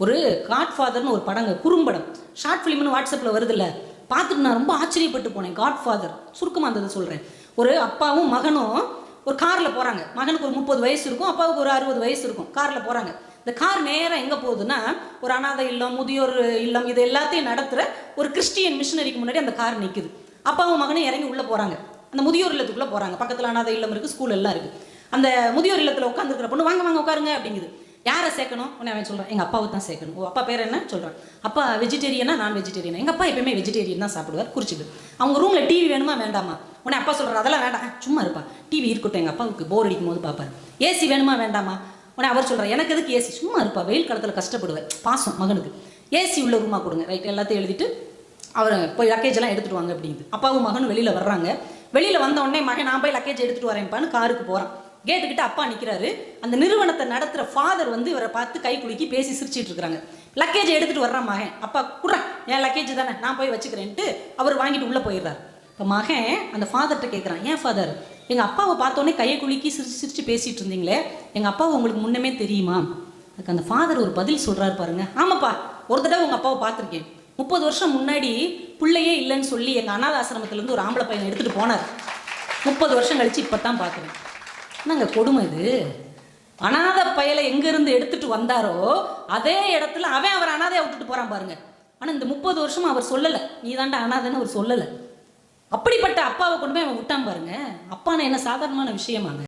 ஒரு காட்ஃபாதர்னு ஒரு படங்க, குறும்படம், ஷார்ட் ஃபிலிம்னு வாட்ஸ்அப்பில் வருதில்ல, பார்த்துட்டு நான் ரொம்ப ஆச்சரியப்பட்டு போனேன். காட்ஃபாதர் சுருக்கமாக இருந்ததை சொல்கிறேன். ஒரு அப்பாவும் மகனும் ஒரு காரில் போகிறாங்க. மகனுக்கு ஒரு 30 வயசு இருக்கும், அப்பாவுக்கு ஒரு 60 வயசு இருக்கும். காரில் போகிறாங்க. இந்த கார் நேராக எங்கே போகுதுன்னா, ஒரு அனாதை இல்லம், முதியோர் இல்லம், இது எல்லாத்தையும் நடத்துகிற ஒரு கிறிஸ்டியன் மிஷினரிக்கு முன்னாடி அந்த கார் நிற்குது. அப்பாவும் மகனும் இறங்கி உள்ளே போகிறாங்க. அந்த முதியோர் இல்லத்துக்குள்ளே போகிறாங்க. பக்கத்தில் அனாதை இல்லம் இருக்குது, ஸ்கூல் எல்லாம் இருக்குது. அந்த முதியோர் இல்லத்தில் உட்காந்துருக்கிற பொண்ணு, வாங்க வாங்க உட்காருங்க அப்படிங்குது. யாரை சேர்க்கணும்? உடனே அவன் சொல்கிறான், எங்கள் அப்பாவை தான் சேர்க்கணும். ஓ, அப்பா பேர் என்ன சொல்கிறான்? அப்பா வெஜிடேரியனா நான் வெஜிடேரியனா? எங்கள் அப்பா எப்பயுமே வெஜிடேரியன் தான் சாப்பிடுவார், குறிச்சிது. அவங்க ரூமில் டிவி வேணுமா வேண்டாமா? உடனே அப்பா சொல்கிறார், அதெல்லாம் வேண்டாம், சும்மா இருப்பா, டிவி இருக்கட்டும், எங்கள் அப்பாவுக்கு போர் அடிக்கும் போது பார்ப்பார். ஏசி வேணுமா வேண்டாமா? உடனே அவர் சொல்கிறார், எனக்கு எதுக்கு ஏசி, சும்மா இருப்பா, வெயில் காலத்தில் கஷ்டப்படுவார். பாசம் மகனுக்கு. ஏசி உள்ள ரூமாக கொடுங்க. ரைட், எல்லாத்தையும் எழுதிட்டு அவர் போய் லக்கேஜெல்லாம் எடுத்துகிட்டு வாங்க அப்படிங்குது. அப்பாவும் மகனும் வெளியில் வர்றாங்க. வெளியில் வந்த உடனே மகன், நான் போய் லக்கேஜ் எடுத்துகிட்டு வரேன்ப்பான்னு காருக்கு போகிறான். கேட்டுக்கிட்ட அப்பா நிற்கிறாரு. அந்த நிறுவனத்தை நடத்துகிற ஃபாதர் வந்து இவரை பார்த்து கை குலுக்கி பேசி சிரிச்சிட்டு இருக்கிறாங்க. லக்கேஜை எடுத்துகிட்டு வர்றான் மகன். அப்பா குடுறா, என் லக்கேஜ் தானே, நான் போய் வச்சுக்கிறேன்ட்டு அவர் வாங்கிட்டு உள்ளே போயிடுறாரு. இப்போ மகன் அந்த ஃபாதர்கிட்ட கேட்குறான், ஏன் ஃபாதர், எங்கள் அப்பாவை பார்த்தோன்னே கையை குலுக்கி சிரிச்சு சிரிச்சு பேசிகிட்டு இருந்தீங்களே, எங்கள் அப்பாவை உங்களுக்கு முன்னமே தெரியுமா? அதுக்கு அந்த ஃபாதர் ஒரு பதில் சொல்கிறாரு பாருங்க. ஆமாப்பா, ஒரு தடவை உங்கள் அப்பாவை பார்த்துருக்கேன். 30 வருஷம் முன்னாடி பிள்ளையே இல்லைன்னு சொல்லி எங்கள் அனாத ஆசிரமத்திலேருந்து ஒரு ஆம்பளை பையனை எடுத்துகிட்டு போனார். 30 வருஷம் கழித்து இப்போ தான் பார்க்குறேன். என்னங்க கொடுமை இது? அனாதை பயலை எங்கேருந்து எடுத்துகிட்டு வந்தாரோ அதே இடத்துல அவர் அனாதையை விட்டுட்டு போகிறான் பாருங்க. ஆனால் இந்த 30 வருஷமும் அவர் சொல்லலை, நீ தாண்டா அனாதைன்னு அவர் சொல்லலை. அப்படிப்பட்ட அப்பாவை கொண்டு போய் அவன் விட்டான் பாருங்க. அப்பானா என்ன சாதாரணமான விஷயமாங்க?